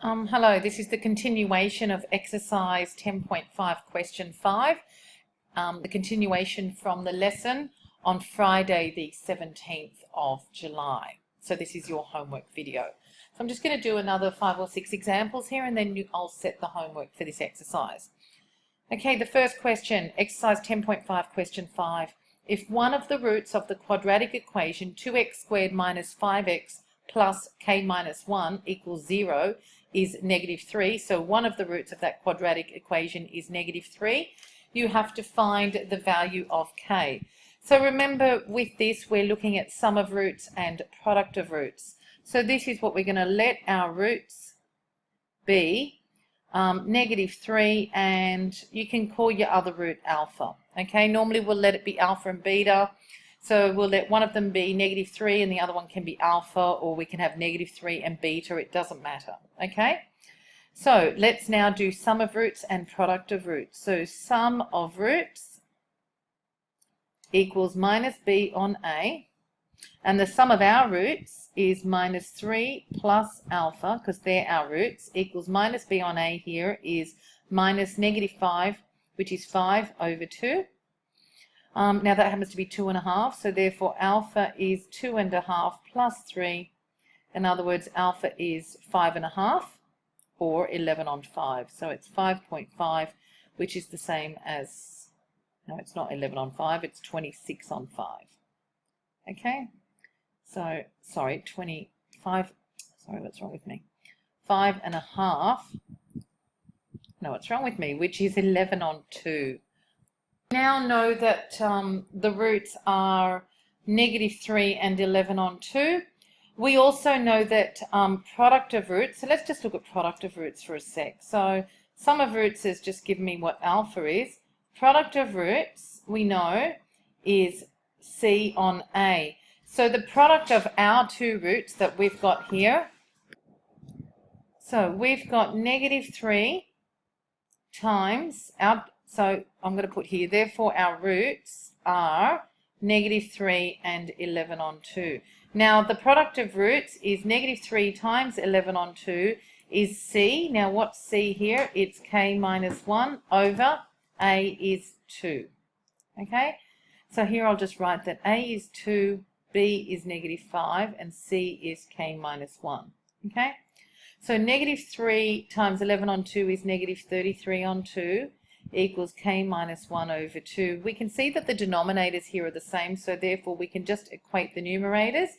Hello, this is the continuation of exercise 10.5 question 5, the continuation from the lesson on Friday the 17th of July. So this is your homework video. So I'm just going to do another 5 or 6 examples here and then I'll set the homework for this exercise. Okay, the first question, exercise 10.5 question 5. If one of the roots of the quadratic equation 2x squared minus 5x plus k minus 1 equals 0 is -3, so one of the roots of that quadratic equation is -3, you have to find the value of k. So remember, with this we're looking at sum of roots and product of roots. So this is what we're going to let our roots be, -3, and you can call your other root alpha. Okay, normally we'll let it be alpha and beta. So we'll let one of them be -3 and the other one can be alpha, or we can have -3 and beta, it doesn't matter. Okay, so let's now do sum of roots and product of roots. So sum of roots equals minus b on a, and the sum of our roots is -3 plus alpha, because they're our roots, equals minus b on a here is minus -5, which is 5 over 2. Now that happens to be 2.5, so therefore alpha is 2.5 plus 3. In other words, alpha is 5.5, or 11 on 5. So it's 5.5, which is the same as, no, it's not 11 on 5, it's 26 on 5. Okay, so, sorry, 25, sorry, what's wrong with me? 5.5, no, what's wrong with me? Which is 11 on 2. Now know that the roots are -3 and 11 on 2. We also know that product of roots, so let's just look at product of roots for a sec. So sum of roots has just given me what alpha is. Product of roots, we know, is C on A. So the product of our two roots that we've got here, so we've got -3 times our, so I'm going to put here, therefore our roots are -3 and 11 on 2. Now the product of roots is -3 times 11 on 2 is C. Now what's C here? It's k minus 1 over A is 2. Okay, so here I'll just write that A is 2, B is -5, and C is k minus 1. Okay, so -3 times 11 on 2 is -33 on 2. Equals k minus 1 over 2. We can see that the denominators here are the same, so therefore we can just equate the numerators.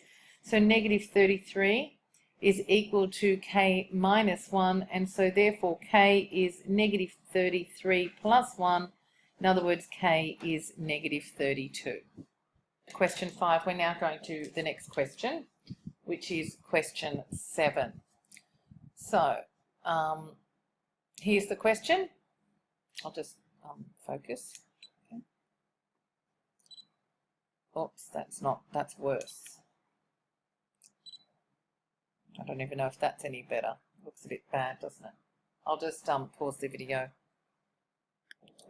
So -33 is equal to k minus 1, and so therefore k is -33 plus 1. In other words, k is -32. Question 5, we're now going to the next question, which is question 7. So here's the question. I'll just focus. Okay. Oops, that's worse. I don't even know if that's any better. Looks a bit bad, doesn't it? I'll just pause the video.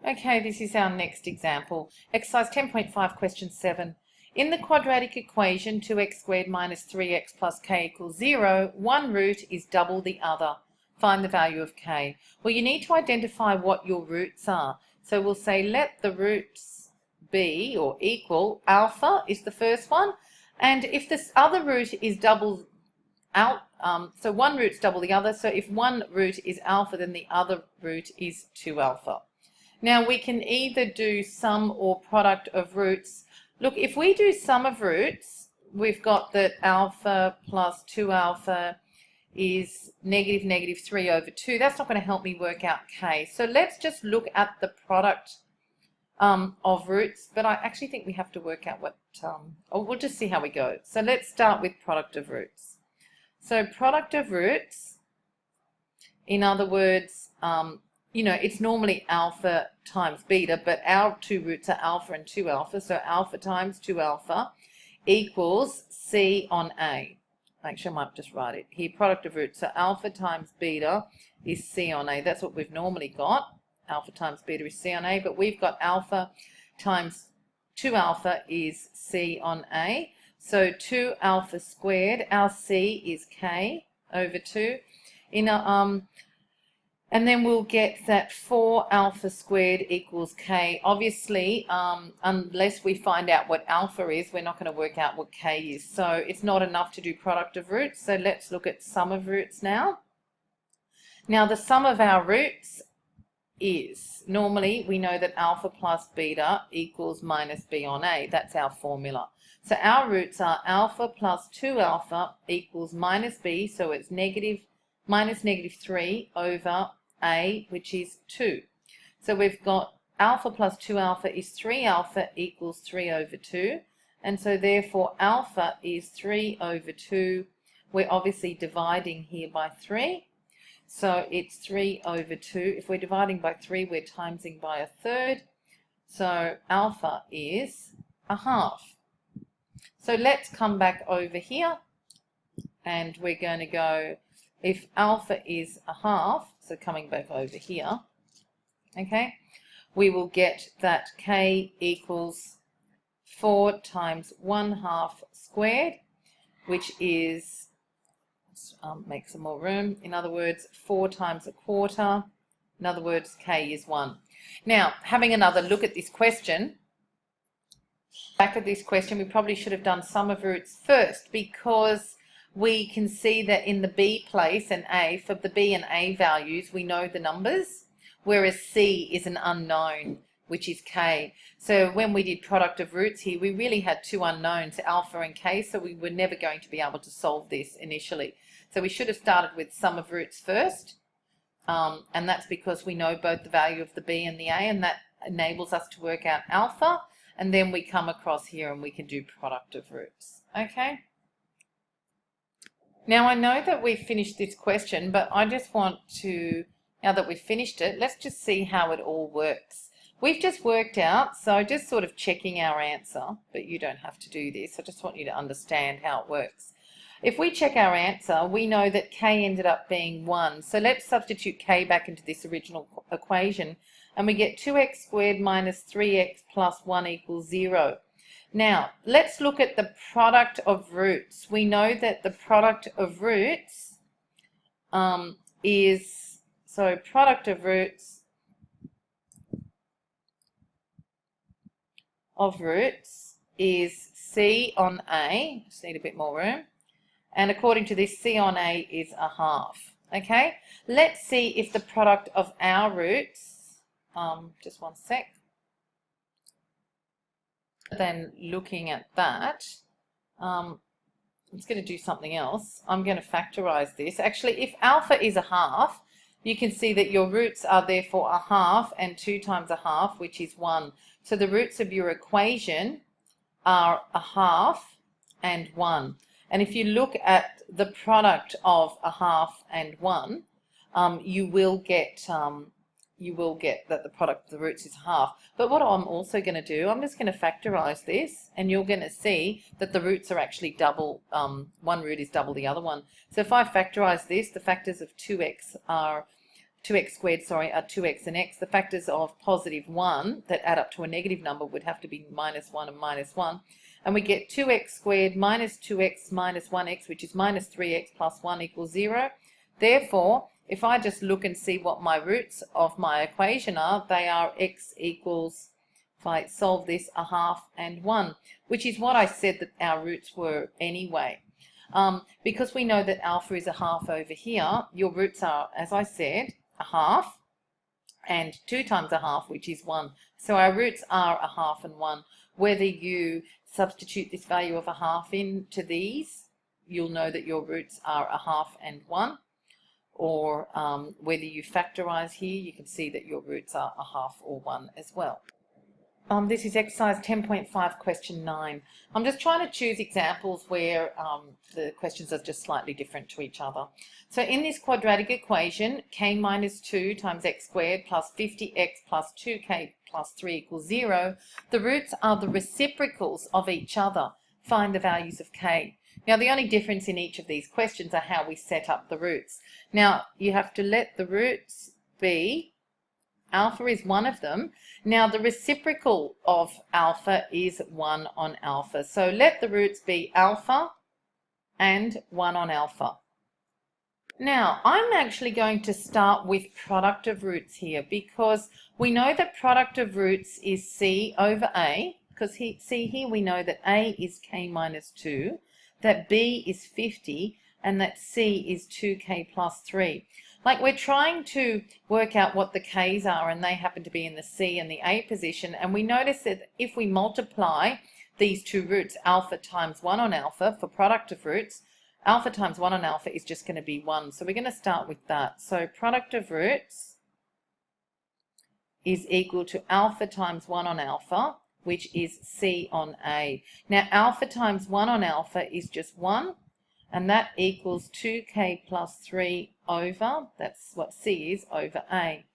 Okay, this is our next example. Exercise 10.5, question 7. In the quadratic equation 2x squared minus 3x plus k equals 0, one root is double the other. Find the value of k. Well, you need to identify what your roots are. So we'll say let the roots be or equal alpha is the first one. And if this other root is double out, so one root's double the other. So if one root is alpha, then the other root is 2 alpha. Now we can either do sum or product of roots. Look, if we do sum of roots, we've got that alpha plus 2 alpha is -3 over 2. That's not going to help me work out k. So let's just look at the product of roots, but I actually think we have to work out what, we'll just see how we go. So let's start with product of roots. So product of roots, in other words, you know, it's normally alpha times beta, but our two roots are alpha and 2 alpha, so alpha times 2 alpha equals C on A. Actually, I might just write it here. Product of roots. So alpha times beta is C on A. That's what we've normally got. Alpha times beta is C on A, but we've got alpha times 2 alpha is C on A. So 2 alpha squared, our C is k over 2, And then we'll get that 4 alpha squared equals k. Obviously, unless we find out what alpha is, we're not going to work out what k is. So it's not enough to do product of roots. So let's look at sum of roots now. Now the sum of our roots is, normally we know that alpha plus beta equals minus b on a. That's our formula. So our roots are alpha plus 2 alpha equals minus b, so it's minus negative 3 over a, which is 2. So we've got alpha plus 2 alpha is 3 alpha equals 3 over 2. And so therefore alpha is 3 over 2. We're obviously dividing here by 3. So it's 3 over 2. If we're dividing by 3, we're timesing by a third. So alpha is a half. So let's come back over here and we're going to go, if alpha is a half, so coming back over here, okay, we will get that k equals 4 times 1/2 squared, which is, let's make some more room, in other words 4 times 1/4, in other words k is 1. Now having another look at this question, back at this question, we probably should have done sum of roots first, because we can see that in the b place and a, for the b and a values, we know the numbers, whereas c is an unknown, which is k. So when we did product of roots here, we really had two unknowns, alpha and k, so we were never going to be able to solve this initially. So we should have started with sum of roots first, and that's because we know both the value of the b and the a, and that enables us to work out alpha, and then we come across here and we can do product of roots. Okay? Now I know that we've finished this question, but I just want to, now that we've finished it, let's just see how it all works. We've just worked out, so just sort of checking our answer, but you don't have to do this. I just want you to understand how it works. If we check our answer, we know that k ended up being 1. So let's substitute k back into this original equation, and we get 2x squared minus 3x plus 1 equals 0. Now, let's look at the product of roots. We know that the product of roots product of roots is c on a. Just need a bit more room. And according to this, c on a is a half. Okay, let's see if the product of our roots, just one sec. Then looking at that, I'm just going to do something else. I'm going to factorize this. Actually, if alpha is a half, you can see that your roots are therefore a half and 2 times a half, which is 1. So the roots of your equation are a half and 1. And if you look at the product of a half and 1, you will get that the product of the roots is half. But what I'm also going to do, I'm just going to factorize this, and you're going to see that the roots are actually double. One root is double the other one. So if I factorize this, the factors of 2x squared, are 2x and x. The factors of positive 1 that add up to a negative number would have to be minus 1 and minus 1. And we get 2x squared minus 2x minus 1x, which is minus 3x plus 1 equals 0. Therefore, if I just look and see what my roots of my equation are, they are x equals, if I solve this, a half and 1, which is what I said that our roots were anyway. Because we know that alpha is a half over here, your roots are, as I said, a half and 2 times a half, which is 1. So our roots are a half and 1. Whether you substitute this value of a half into these, you'll know that your roots are a half and 1. Or whether you factorize here, you can see that your roots are a half or 1 as well. This is exercise 10.5, question 9. I'm just trying to choose examples where the questions are just slightly different to each other. So in this quadratic equation, k minus 2 times x squared plus 50x plus 2k plus 3 equals 0, the roots are the reciprocals of each other. Find the values of k. Now, the only difference in each of these questions are how we set up the roots. Now, you have to let the roots be, alpha is one of them. Now, the reciprocal of alpha is 1 on alpha. So let the roots be alpha and 1 on alpha. Now, I'm actually going to start with product of roots here because we know that product of roots is C over A, because see here we know that A is K minus 2, that B is 50, and that C is 2K plus 3. Like we're trying to work out what the K's are, and they happen to be in the C and the A position, and we notice that if we multiply these two roots, alpha times 1 on alpha, for product of roots, alpha times 1 on alpha is just going to be 1. So we're going to start with that. So product of roots is equal to alpha times 1 on alpha, which is C on A. Now alpha times 1 on alpha is just 1, and that equals 2K plus 3 over, that's what C is, over A.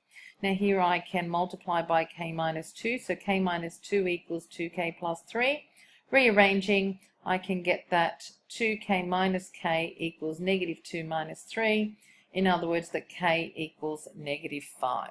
Now here I can multiply by K minus 2, so K minus 2 equals 2K plus 3. Rearranging, I can get that 2K minus K equals negative 2 minus 3. In other words, that K equals negative 5.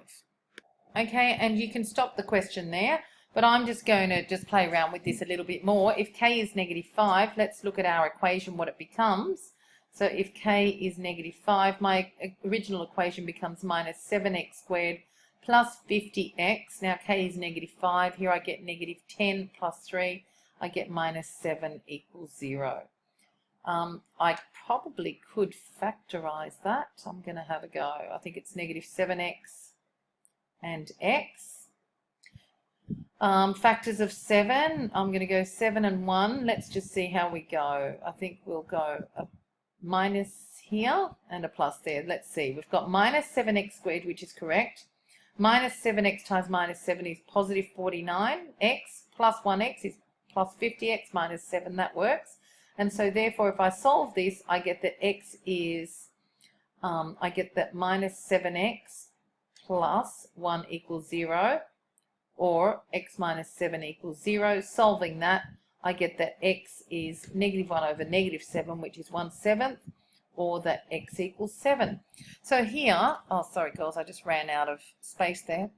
Okay, and you can stop the question there, but I'm just going to just play around with this a little bit more. If K is negative 5, let's look at our equation, what it becomes. So if K is negative 5, my original equation becomes minus 7x squared plus 50x. Now K is negative 5, here I get negative 10 plus 3. I get minus 7 equals 0. I probably could factorize that. I'm going to have a go. I think it's negative 7x and x. Factors of 7, I'm going to go 7 and 1. Let's just see how we go. I think we'll go a minus here and a plus there. Let's see. We've got minus 7x squared, which is correct. Minus 7x times minus 7 is positive 49x, plus 1x is plus 50x minus 7, that works. And so therefore if I solve this, I get that x is, I get that minus 7x plus 1 equals 0, or x minus 7 equals 0. Solving that, I get that x is negative 1 over negative 7, which is 1/7, or that x equals 7. So here, oh sorry girls, I just ran out of space there.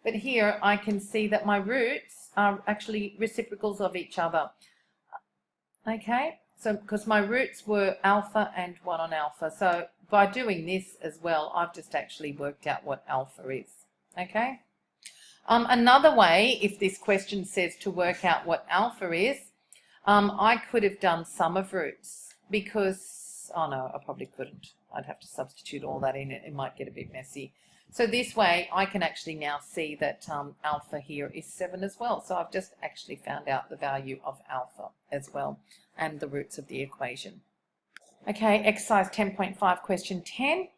But here I can see that my roots are actually reciprocals of each other. Okay, so because my roots were alpha and 1 on alpha. So by doing this as well, I've just actually worked out what alpha is. Okay. Another way, if this question says to work out what alpha is, I could have done sum of roots because, oh no, I probably couldn't. I'd have to substitute all that in. It might get a bit messy. So this way I can actually now see that alpha here is 7 as well. So I've just actually found out the value of alpha as well and the roots of the equation. Okay, exercise 10.5, question 10.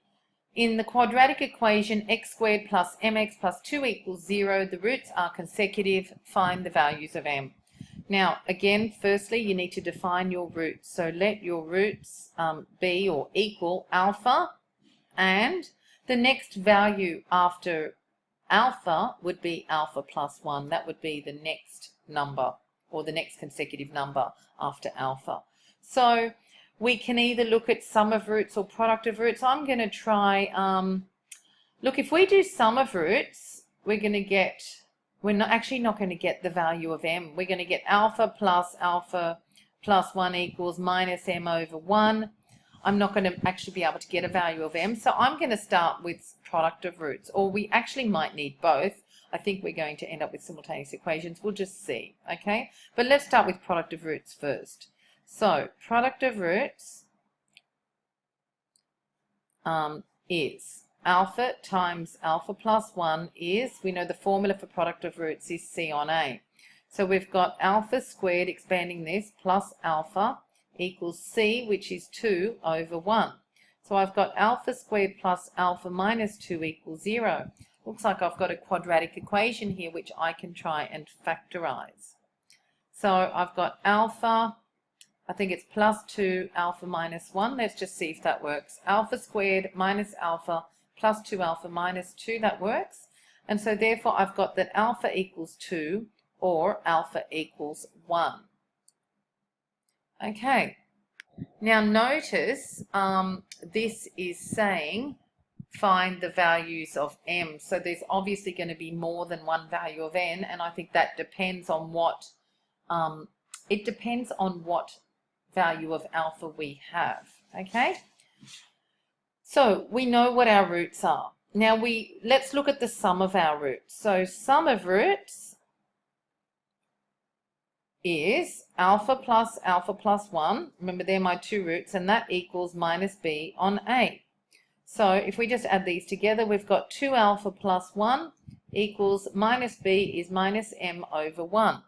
In the quadratic equation x squared plus mx plus 2 equals 0, the roots are consecutive. Find the values of m. Now, again, firstly, you need to define your roots. So let your roots be or equal alpha, and the next value after alpha would be alpha plus 1. That would be the next number, or the next consecutive number after alpha. So we can either look at sum of roots or product of roots. I'm going to try, look, if we do sum of roots, we're going to get, we're not going to get the value of m. We're going to get alpha plus 1 equals minus m over 1. I'm not going to actually be able to get a value of m. So I'm going to start with product of roots, or we actually might need both. I think we're going to end up with simultaneous equations. We'll just see, okay? But let's start with product of roots first. So product of roots is alpha times alpha plus 1 is, we know the formula for product of roots is C on A. So we've got alpha squared, expanding this, plus alpha equals C, which is 2 over 1. So I've got alpha squared plus alpha minus 2 equals 0. Looks like I've got a quadratic equation here which I can try and factorize. So I've got alpha, I think it's plus 2 alpha minus 1. Let's just see if that works. Alpha squared minus alpha plus 2 alpha minus 2, that works. And so therefore I've got that alpha equals 2 or alpha equals 1. Okay, now notice this is saying find the values of m. So there's obviously going to be more than one value of n, and I think that depends on what, it depends on what value of alpha we have, okay? So we know what our roots are. Now let's look at the sum of our roots. So sum of roots is alpha plus 1. Remember, they're my two roots, and that equals minus b on a. So if we just add these together, we've got 2 alpha plus 1 equals minus b is minus m over 1.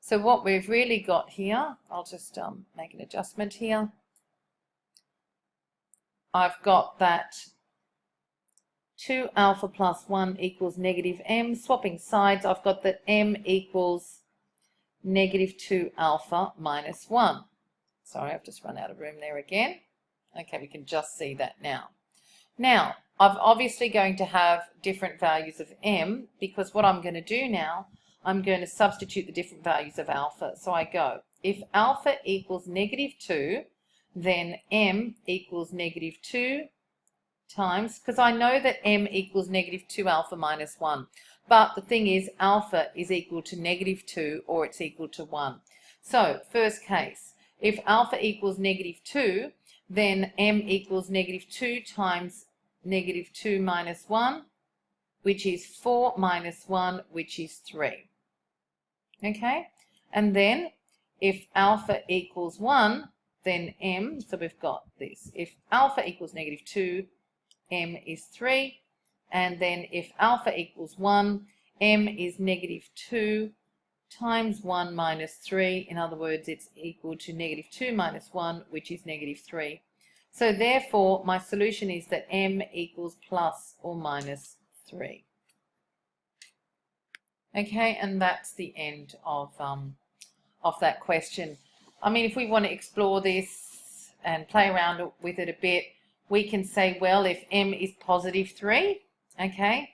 So what we've really got here, I'll just make an adjustment here. I've got that 2 alpha plus 1 equals negative m. Swapping sides, I've got that m equals negative 2 alpha minus 1. Sorry, I've just run out of room there again. Okay, we can just see that now. Now, I'm obviously going to have different values of m, because what I'm going to do now, I'm going to substitute the different values of alpha. So I go, if alpha equals negative 2, then m equals negative 2 times, because I know that m equals negative 2 alpha minus 1. But the thing is, alpha is equal to negative 2 or it's equal to 1. So, first case, if alpha equals negative 2, then m equals negative 2 times negative 2 minus 1, which is 4 minus 1, which is 3. Okay? And then, if alpha equals 1, then m, so we've got this. If alpha equals negative 2, m is 3. And then if alpha equals 1, m is negative 2 times 1 minus 3. In other words, it's equal to negative 2 minus 1, which is negative 3. So therefore, my solution is that m equals plus or minus 3. Okay, and that's the end of that question. I mean, if we want to explore this and play around with it a bit, we can say, well, if m is positive 3, okay,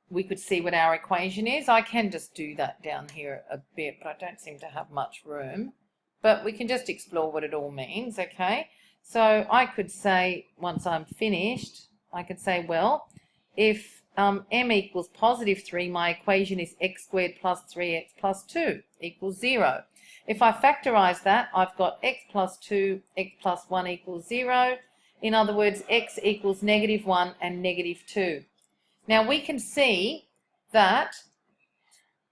we could see what our equation is. I can just do that down here a bit, but I don't seem to have much room. But we can just explore what it all means, okay? So I could say, once I'm finished, I could say, well, if m equals positive 3, my equation is x squared plus 3x plus 2 equals 0. If I factorize that, I've got x plus 2, x plus 1 equals 0. In other words, x equals negative 1 and negative 2. Now we can see that,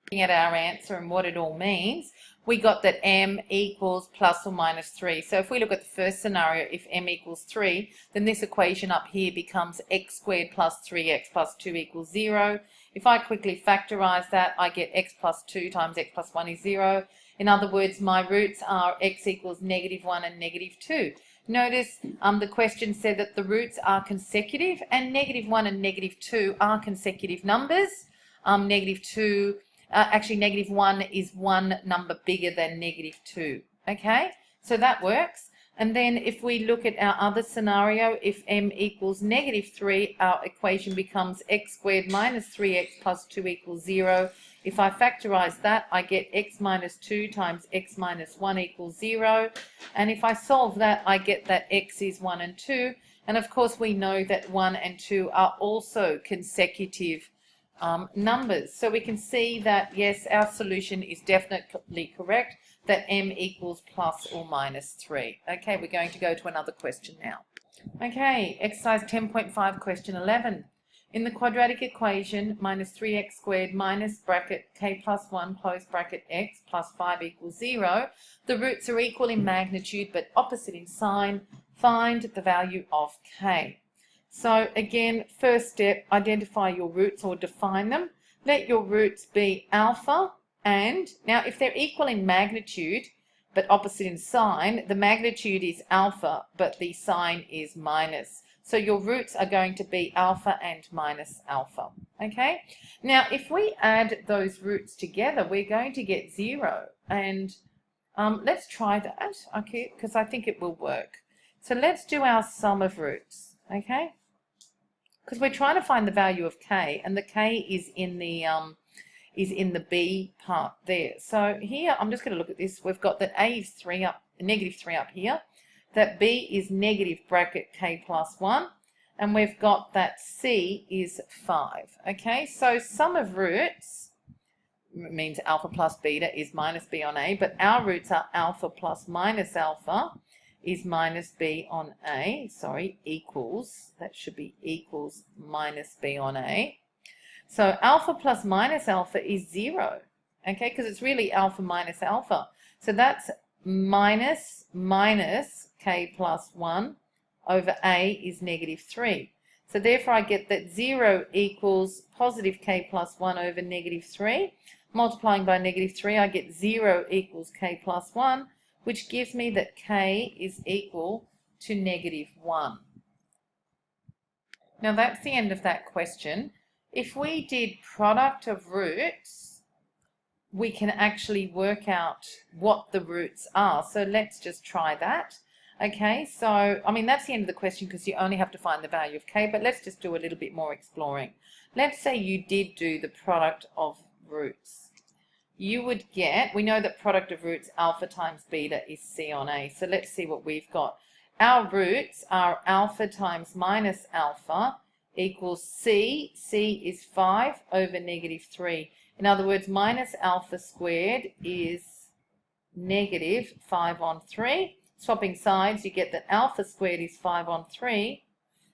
looking at our answer and what it all means, we got that m equals plus or minus 3. So if we look at the first scenario, if m equals 3, then this equation up here becomes x squared plus 3x plus 2 equals 0. If I quickly factorize that, I get x plus 2 times x plus 1 is 0. In other words, my roots are x equals negative 1 and negative 2. Notice the question said that the roots are consecutive, and negative 1 and negative 2 are consecutive numbers. Negative 1 is one number bigger than negative 2. Okay, so that works. And then if we look at our other scenario, if m equals negative 3, our equation becomes x squared minus 3x plus 2 equals 0. If I factorize that, I get x minus 2 times x minus 1 equals 0. And if I solve that, I get that x is 1 and 2. And of course, we know that 1 and 2 are also consecutive numbers. So we can see that, yes, our solution is definitely correct, that m equals plus or minus 3. Okay, we're going to go to another question now. Okay, exercise 10.5, question 11. In the quadratic equation, minus 3x squared minus bracket k plus 1 close bracket x plus 5 equals 0, the roots are equal in magnitude but opposite in sign. Find the value of k. So again, first step, identify your roots or define them. Let your roots be alpha, and now if they're equal in magnitude but opposite in sign, the magnitude is alpha but the sign is minus. So your roots are going to be alpha and minus alpha. Okay, now if we add those roots together, we're going to get 0. And let's try that, okay, because I think it will work. So let's do our sum of roots, okay? Because we're trying to find the value of k, and the k is in the b part there. So here, I'm just going to look at this. We've got that a is negative 3 up here. That b is negative bracket k plus 1. And we've got that c is 5. Okay, so sum of roots means alpha plus beta is minus b on a, but our roots are alpha plus minus alpha. is minus b on a, sorry, equals, that should be equals minus b on a. So alpha plus minus alpha is 0, okay, because it's really alpha minus alpha. So that's minus k plus 1 over a is negative 3. So therefore I get that 0 equals positive k plus 1 over negative 3. Multiplying by negative 3, I get 0 equals k plus 1, which gives me that k is equal to negative 1. Now that's the end of that question. If we did product of roots, we can actually work out what the roots are. So let's just try that. Okay, so, I mean, that's the end of the question because you only have to find the value of k, but let's just do a little bit more exploring. Let's say you did do the product of roots. You would get, we know that product of roots alpha times beta is c on a. So let's see what we've got. Our roots are alpha times minus alpha equals c. C is 5 over negative 3. In other words, minus alpha squared is negative 5 on 3. Swapping sides, you get that alpha squared is 5 on 3.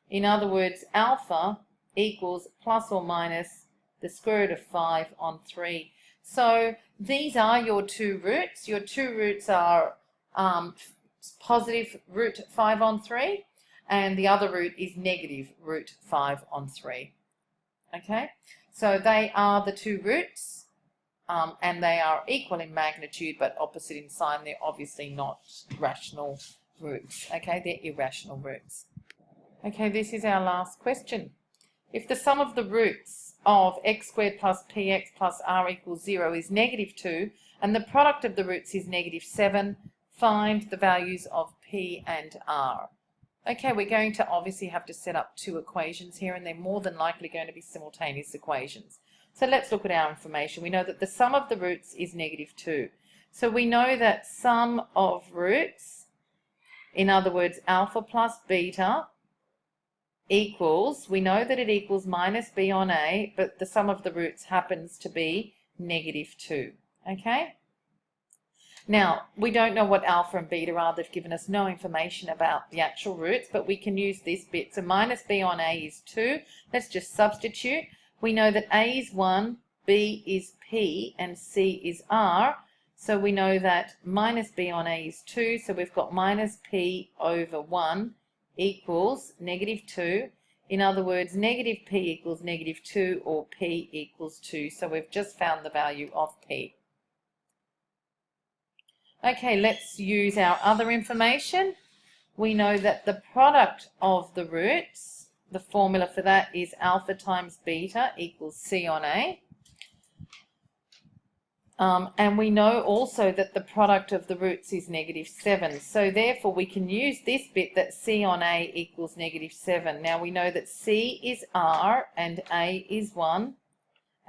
In other words, alpha equals plus or minus the square root of 5 on 3. So these are your two roots. Your two roots are positive root 5 on 3, and the other root is negative root 5 on 3. Okay, so they are the two roots, and they are equal in magnitude but opposite in sign. They're obviously not rational roots. Okay, they're irrational roots. Okay, this is our last question. If the sum of the roots of x squared plus px plus r equals 0 is negative 2, and the product of the roots is negative 7, find the values of p and r. Okay, we're going to obviously have to set up two equations here, and they're more than likely going to be simultaneous equations. So let's look at our information. We know that the sum of the roots is negative 2. So we know that sum of roots, in other words, alpha plus beta, equals, we know that it equals minus b on a, but the sum of the roots happens to be negative 2. Okay? Now, we don't know what alpha and beta are. They've given us no information about the actual roots, but we can use this bit. So minus b on a is 2. Let's just substitute. We know that a is 1, b is p, and c is r. So we know that minus b on a is 2. So we've got minus p over 1 equals negative 2. In other words, negative p equals negative 2, or p equals 2. So we've just found the value of p. Okay, let's use our other information. We know that the product of the roots, the formula for that is alpha times beta equals c on a. And we know also that the product of the roots is negative 7. So therefore we can use this bit that c on a equals negative 7. Now we know that c is r and a is 1.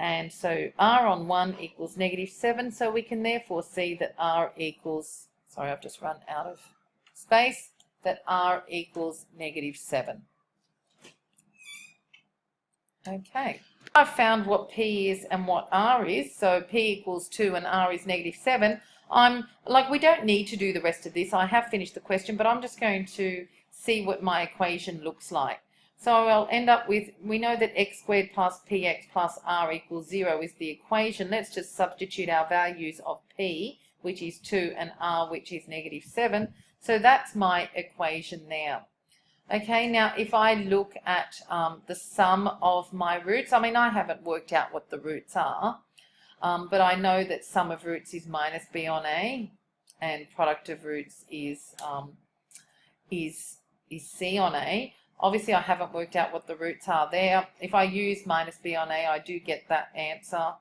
And so r on 1 equals negative 7. So we can therefore see that r equals, sorry, I've just run out of space, that r equals negative 7. Okay. I've found what p is and what r is. So p equals 2 and r is negative 7. We don't need to do the rest of this. I have finished the question, but I'm just going to see what my equation looks like. So I'll end up with, we know that x squared plus px plus r equals 0 is the equation. Let's just substitute our values of p, which is 2, and r, which is negative 7. So that's my equation there. Okay, now if I look at the sum of my roots, I mean, I haven't worked out what the roots are, but I know that sum of roots is minus b on a, and product of roots is c on a. Obviously, I haven't worked out what the roots are there. If I use minus b on a, I do get that answer.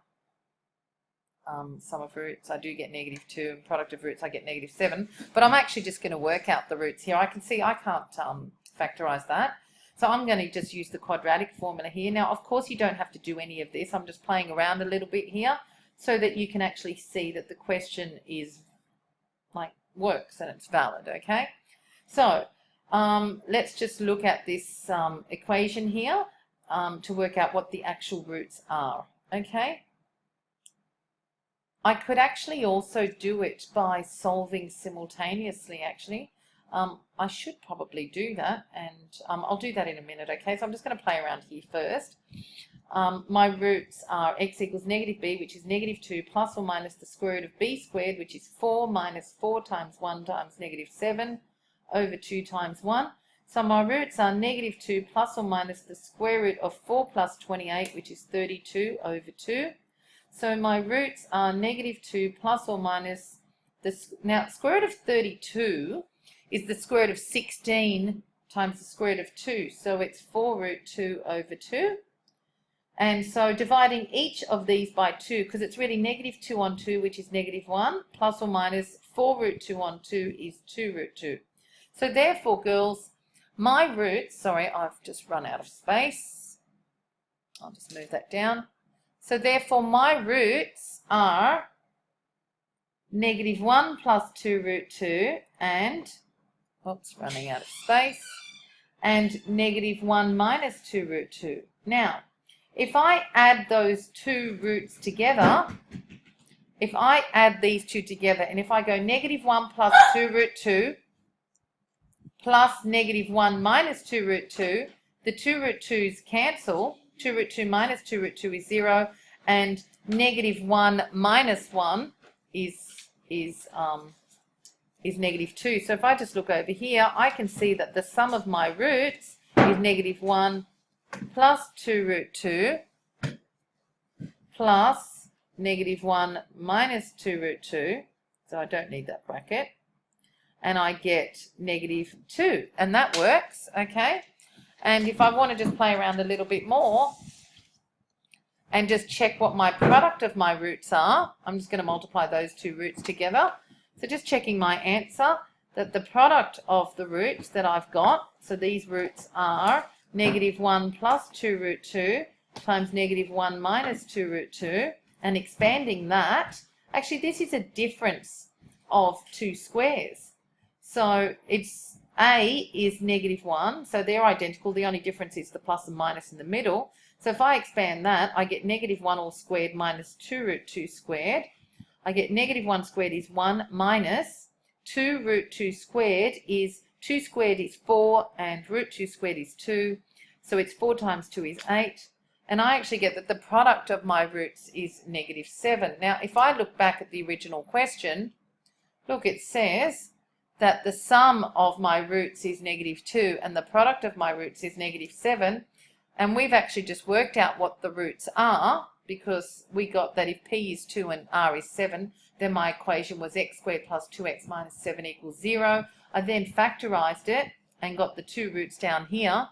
Sum of roots, I do get negative 2, and product of roots, I get negative 7. But I'm actually just going to work out the roots here. I can see I can't factorize that. So I'm going to just use the quadratic formula here. Now, of course, you don't have to do any of this. I'm just playing around a little bit here so that you can actually see that the question is, works and it's valid, okay? So let's just look at this equation here to work out what the actual roots are, okay? I could actually also do it by solving simultaneously, actually. I should probably do that, and I'll do that in a minute, okay? So I'm just going to play around here first. My roots are x equals negative b, which is negative 2, plus or minus the square root of b squared, which is 4 minus 4 times 1 times negative 7 over 2 times 1. So my roots are negative 2 plus or minus the square root of 4 plus 28, which is 32 over 2. So my roots are negative 2 plus or minus now square root of 32 is the square root of 16 times the square root of 2. So it's 4 root 2 over 2. And so dividing each of these by 2, because it's really negative 2 on 2, which is negative 1, plus or minus 4 root 2 on 2 is 2 root 2. So therefore, girls, my roots, sorry, I've just run out of space. I'll just move that down. So therefore, my roots are negative 1 plus 2 root 2 and, oops, running out of space, and negative 1 minus 2 root 2. Now, if I add those two roots together, if I add these two together, and if I go negative 1 plus 2 root 2 plus negative 1 minus 2 root 2, the 2 root 2's cancel. 2 root 2 minus 2 root 2 is 0, and negative 1 minus 1 is negative 2. So if I just look over here, I can see that the sum of my roots is negative 1 plus 2 root 2 plus negative 1 minus 2 root 2. So I don't need that bracket. And I get negative 2. And that works, okay? And if I want to just play around a little bit more and just check what my product of my roots are, I'm just going to multiply those two roots together. So just checking my answer, that the product of the roots that I've got, so these roots are negative 1 plus 2 root 2 times negative 1 minus 2 root 2, and expanding that, actually this is a difference of two squares. So it's A is negative 1, so they're identical, the only difference is the plus and minus in the middle. So if I expand that, I get negative 1 all squared minus 2 root 2 squared. I get negative 1 squared is 1 minus 2 root 2 squared is 2 squared is 4 and root 2 squared is 2. So it's 4 times 2 is 8. And I actually get that the product of my roots is negative 7. Now, if I look back at the original question, look, it says that the sum of my roots is negative 2 and the product of my roots is negative 7. And we've actually just worked out what the roots are, because we got that if p is 2 and r is 7, then my equation was x squared plus 2x minus 7 equals 0. I then factorized it and got the two roots down here.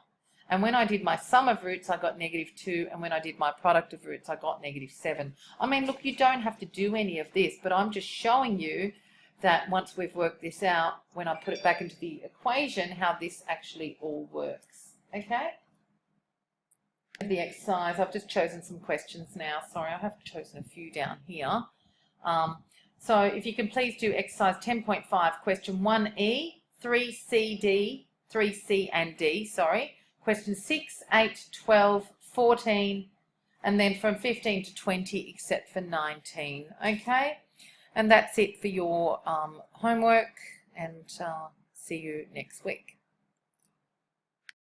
And when I did my sum of roots, I got negative 2. And when I did my product of roots, I got negative 7. I mean, look, you don't have to do any of this, but I'm just showing you that once we've worked this out, when I put it back into the equation, how this actually all works. Okay? The exercise, I've just chosen some questions now. Sorry, I have chosen a few down here. So if you can please do exercise 10.5, question 1E, 3C, D, 3C and D, sorry. Question 6, 8, 12, 14, and then from 15 to 20 except for 19. Okay? And that's it for your homework, and see you next week.